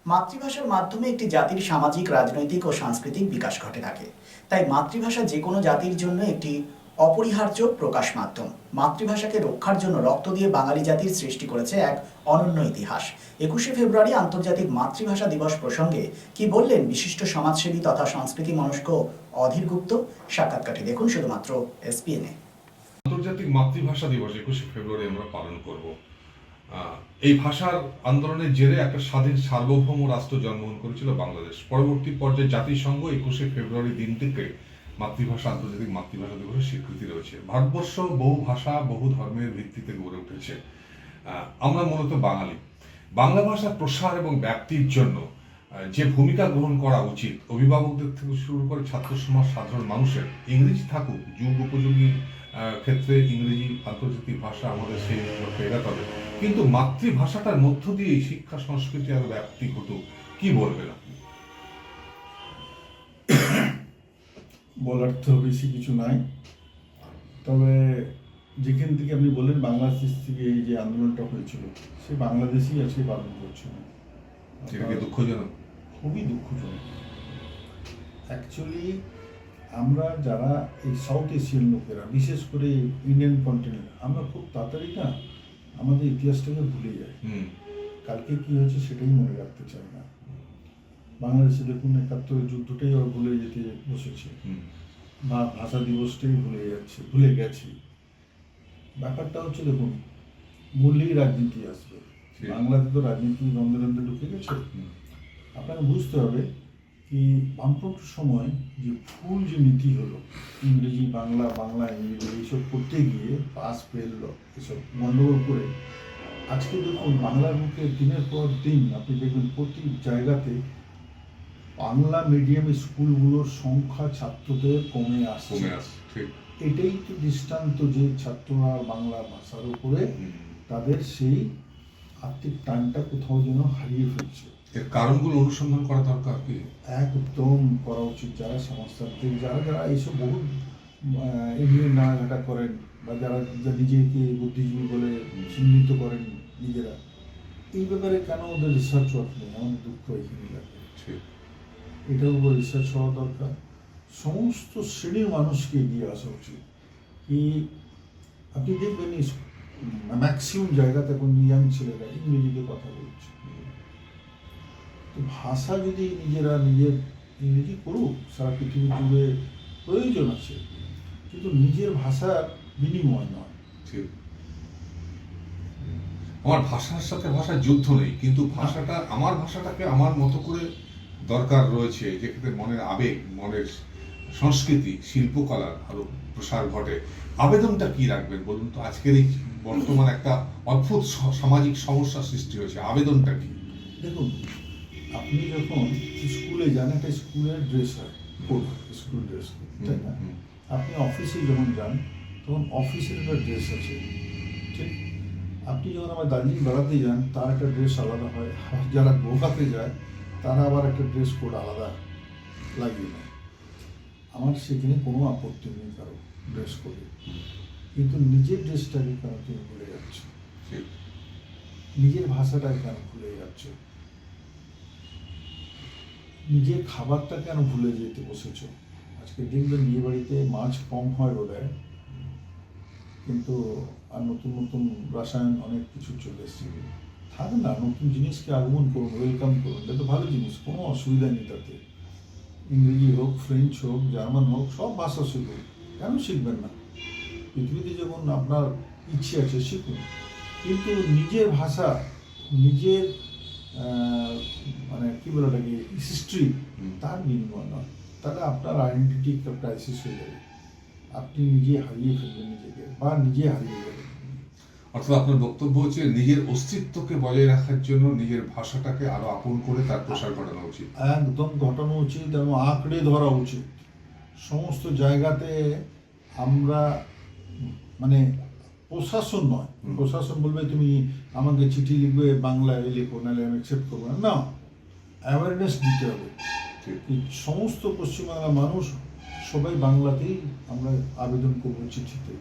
মাতৃভাষার মাধ্যমে একটি জাতির সামাজিক, রাজনৈতিক ও সাংস্কৃতিক বিকাশ ঘটে থাকে। তাই মাতৃভাষা যে কোনো জাতির জন্য একটি অপরিহার্য প্রকাশ মাধ্যম। মাতৃভাষাকে রক্ষার জন্য রক্ত দিয়ে বাঙালি জাতির সৃষ্টি করেছে এক অনন্য ইতিহাস। 21শে ফেব্রুয়ারি আন্তর্জাতিক মাতৃভাষা দিবস প্রসঙ্গে কি বললেন বিশিষ্ট সমাজসেবী তথা সংস্কৃতি মনস্ক অধীর গুপ্ত? সাক্ষাৎকারটি দেখুন শুধুমাত্র এসপিএনে। আন্তর্জাতিক মাতৃভাষা দিবস 21শে ফেব্রুয়ারি আমরা পালন করব। এই ভাষার আন্দোলনের জেরে একটা স্বাধীন সার্বভৌম রাষ্ট্র জন্মগ্রহণ করেছিল বাংলাদেশ। পরবর্তী পর্যায়ে জাতিসংঘ 21শে ফেব্রুয়ারি দিনটিকে মাতৃভাষা আন্তর্জাতিক মাতৃভাষা দিবসের স্বীকৃতি রয়েছে। ভারতবর্ষ বহু ভাষা বহু ধর্মের ভিত্তিতে গড়ে উঠেছে। আমরা মূলত বাঙালি। বাংলা ভাষার প্রসার এবং ব্যাপ্তির জন্য যে ভূমিকা গ্রহণ করা উচিত, অভিভাবকদের থেকে শুরু করে ছাত্র সমাজ, সাধারণ মানুষের, ইংরেজি থাকুক, যুগ উপযোগী ক্ষেত্রে ইংরেজি আন্তর্জাতিক ভাষা আমাদের সেই লক্ষ্যে এগাতে হবে, কিন্তু মাতৃভাষাটার মধ্য দিয়ে শিক্ষা সংস্কৃতি আর ব্যাপ্তি ঘটুক। কি বলবেন আপনি? বলার তো বেশি কিছু নাই, তবে যেখান থেকে আপনি বললেন বাংলাদেশ থেকে এই যে আন্দোলনটা হয়েছিল, সে বাংলাদেশই আজকে পালন করছে না। এটা কি দুঃখজনক? খুবই দুঃখজনক। অ্যাকচুয়ালি আমরা যারা এই সাউথ এশিয়ান লোকেরা, বিশেষ করে ইন্ডিয়ান কন্টিনেন্ট, আমরা খুব তাড়াতাড়ি না আমাদের ইতিহাসটাকে ভুলে যাই। কালকে কি হয়েছে সেটাই মনে রাখতে চাই না। বাংলাদেশে দেখুন 71 যুদ্ধটাই ওরা ভুলে যেতে বসেছে, বা ভাষা দিবসটাই ভুলে গেছি। ব্যাপারটা হচ্ছে, দেখুন, মূল্যেই রাজনীতি আসবে। বাংলাতে তো রাজনীতি দ্বন্দ্বে দ্বন্দ্বে ঢুকে গেছে। আপনাকে বুঝতে হবে কি বামপন্থীর সময় যে ফুল যে নীতি হলো, ইংরেজি বাংলা, বাংলা ইংরেজি এইসব করতে গিয়ে পাস ফেল এসব গণ্ডগোল করে আজকে দেখুন বাংলার মুখে দিনের পর দিন আপনি দেখবেন প্রতি জায়গাতে বাংলা মিডিয়াম স্কুলগুলোর সংখ্যা ছাত্রদের কমে আসছে। এটাই তো দৃষ্টান্ত যে ছাত্ররা বাংলা ভাষার উপরে তাদের সেই আত্মিক টানটা কোথাও যেন হারিয়ে ফেলছে। এর কারণগুলো অনুসন্ধান করা দরকার কি? একদম করা উচিত। যারা সমাজতান্ত্রিক, যারা এইসব বহু এমনি নাড়াঘাটা করেন, বা যারা নিজেকে বুদ্ধিজীবী বলে চিহ্নিত করেন নিজেরা, এই ব্যাপারে কেন ওদের রিসার্চ ওয়ার্ক নেই? আমার দুঃখ এখানে লাগে। এটার উপর রিসার্চ হওয়া দরকার। সমস্ত শ্রেণীর মানুষকে এগিয়ে আসা উচিত। কি আপনি দেখবেন ম্যাক্সিমাম জায়গাতে এখন ইয়াং ছেলেরা ইংরেজিতে কথা বলছে। তো ভাষা যদি নিজের ইংরেজি করুক, সারা পৃথিবী জুড়ে প্রয়োজন আছে, কিন্তু নিজের ভাষার বিনিময় নয়। ঠিক। আমার ভাষার সাথে ভাষার যুদ্ধ নেই, কিন্তু ভাষাটা, আমার ভাষাটাকে আমার মতো করে দরকার রয়েছে, যেক্ষেত্রে মনের আবেগ, মনের সংস্কৃতি, শিল্পকলার আরো প্রসার ঘটে। আবেদনটা কি রাখবেন বলুন তো? আজকের এই বর্তমান একটা অদ্ভুত সামাজিক সমস্যা সৃষ্টি হয়েছে, আবেদনটা কি? দেখুন, আপনি যখন স্কুলে যান, একটা স্কুলের ড্রেস হয়, স্কুল ড্রেস, তাই না? আপনি অফিসে যখন যান তখন অফিসের একটা ড্রেস আছে, ঠিক? আপনি যখন আমার দার্জিলিং বেড়াতে যান, তার একটা ড্রেস আলাদা হয়। যারা গোয়াতে যায় তারা আবার একটা ড্রেস কোড আলাদা লাগিয়ে নেয়। আমার সেখানে কোনো আপত্তি নেই কারো ড্রেস কোডে, কিন্তু নিজের ড্রেসটাকে কেন তুমি ভুলে যাচ্ছ? নিজের ভাষাটাকে কেন ভুলে যাচ্ছ? নিজের খাবারটা কেন ভুলে যেতে বসেছ? আজকে দেখবেন বিয়ে বাড়িতে মাছ কম হয় বোধহয়, কিন্তু আর নতুন নতুন রাসায়ন অনেক কিছু চলে এসছে। থাক না, নতুন জিনিসকে আগমন করুন, ওয়েলকাম করুন, এটা তো ভালো জিনিস, কোনো অসুবিধা নেই তাতে। ইংরেজি হোক, ফ্রেঞ্চ হোক, জার্মান হোক, সব ভাষা শিখুন, কেন শিখবেন না? পৃথিবীতে যখন আপনার ইচ্ছে আছে শিখুন, কিন্তু নিজের ভাষা, নিজের মানে কি বলে ওটাকে, হিস্ট্রি, তার বিনিময় নয়। তাহলে আপনার আইডেন্টিটি একটা ক্রাইসিস হয়ে যাবে, আপনি নিজে হারিয়ে ফেলবেন নিজেকে, বা নিজে হারিয়ে যাবেন। অর্থাৎ আপনার বক্তব্য হচ্ছে নিজের অস্তিত্বকে বজায় রাখার জন্য নিজের ভাষাটাকে আরো আপন করে তার প্রসার ঘটানো উচিত। একদম ঘটানো উচিত এবং আঁকড়ে ধরা উচিত। সমস্ত জায়গাতে আমরা মানে প্রশাসন নয়, প্রশাসন বলবে তুমি আমাকে চিঠি লিখবে বাংলায় লিখো, নাহলে আমি অ্যাকসেপ্ট করবো না। না, অ্যাওয়ারনেস দিতে হবে। সমস্ত পশ্চিমবাংলার মানুষ সবাই বাংলাতেই আমরা আবেদন করবো চিঠিতে।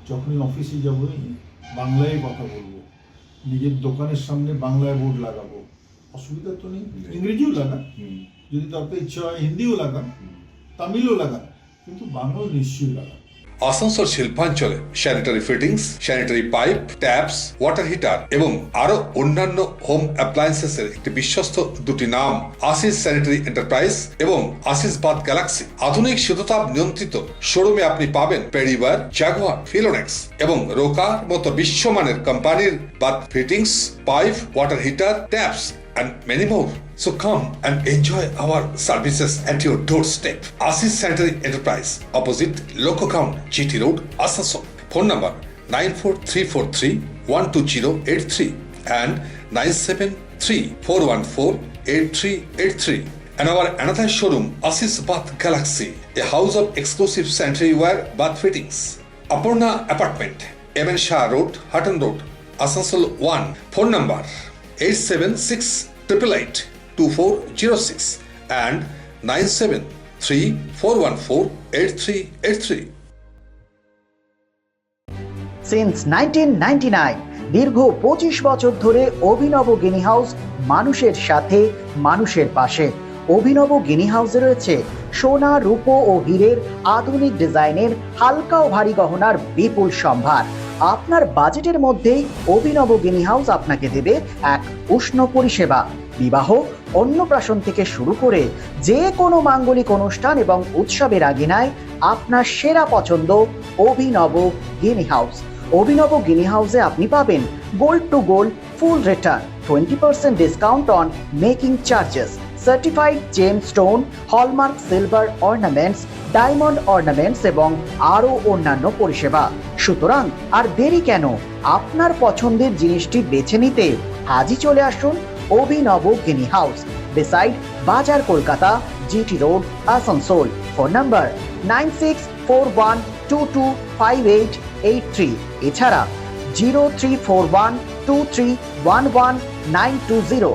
যখনই অফিসে যাবো বাংলায় কথা বলবো, নিজের দোকানের সামনে বাংলায় বোর্ড লাগাবো, অসুবিধা তো নেই, নেই। ইংরেজিও লাগান, যদি দরকার ইচ্ছা হয় হিন্দিও লাগান, তামিলও লাগান, কিন্তু বাংলাও নিশ্চয়ই লাগান। আসানসোল শিল্পাঞ্চলে sanitary fittings, sanitary pipe, taps, water heater এবং আরো অন্যান্য হোম অ্যাপ্লায়েন্সেসের একটি বিশ্বস্ত দুটি নাম আশিস স্যানিটারি এন্টারপ্রাইজ এবং আশিস বাথ গ্যালাক্সি। আধুনিক শীততাপ নিয়ন্ত্রিত শোরুমে আপনি পাবেন পেরিবার, জাগুয়ার, ফিলোনেক্স এবং রোকার মতো বিশ্বমানের কোম্পানির bath fittings, pipe, water heater, taps and many more. So come and enjoy our services at your doorstep. Asis Sanitary Enterprise, opposite Loco Count, GT Road, Asansol. Phone number 94343-12083 and 973-414-8383. And our another showroom, Asis Bath Galaxy, a house of exclusive sanitary ware bath fittings. Aparna Apartment, MN Shah Road, Hutton Road, Asansol 1. Phone number 876-888-2406 and 973-414-8383. Since 1999 দীর্ঘ 25 বছর ধরে অভিনব গিনি house মানুষের সাথে মানুষের পাশে। অভিনব গিনি হাউসে রয়েছে সোনা, রূপো ও হীরের আধুনিক ডিজাইনের হালকা ও ভারী গহনার বিপুল সম্ভার। আপনার বাজেটের মধ্যেই অভিনব গিনি হাউস আপনাকে দেবে এক উষ্ণ পরিষেবা। বিবাহ, অন্নপ্রাশন থেকে শুরু করে যে কোনো মাঙ্গলিক অনুষ্ঠান এবং উৎসবের আগিনায় আপনার সেরা পছন্দ অভিনব গিনি হাউস। অভিনব গিনি হাউসে আপনি পাবেন gold to gold full return, 20% discount on making charges, certified gem stone, hallmark silver ornaments, diamond ornaments এবং আরও অন্যান্য পরিষেবা। সুতরাং আর দেরি কেন? আপনার পছন্দের জিনিসটি বেছে নিতে আজই চলে আসুন অভিনব গিনি হাউস, বিসাইড বাজার Kolkata, GT road, Asansol. Phone number 9641225883, এছাড়া 034123119220।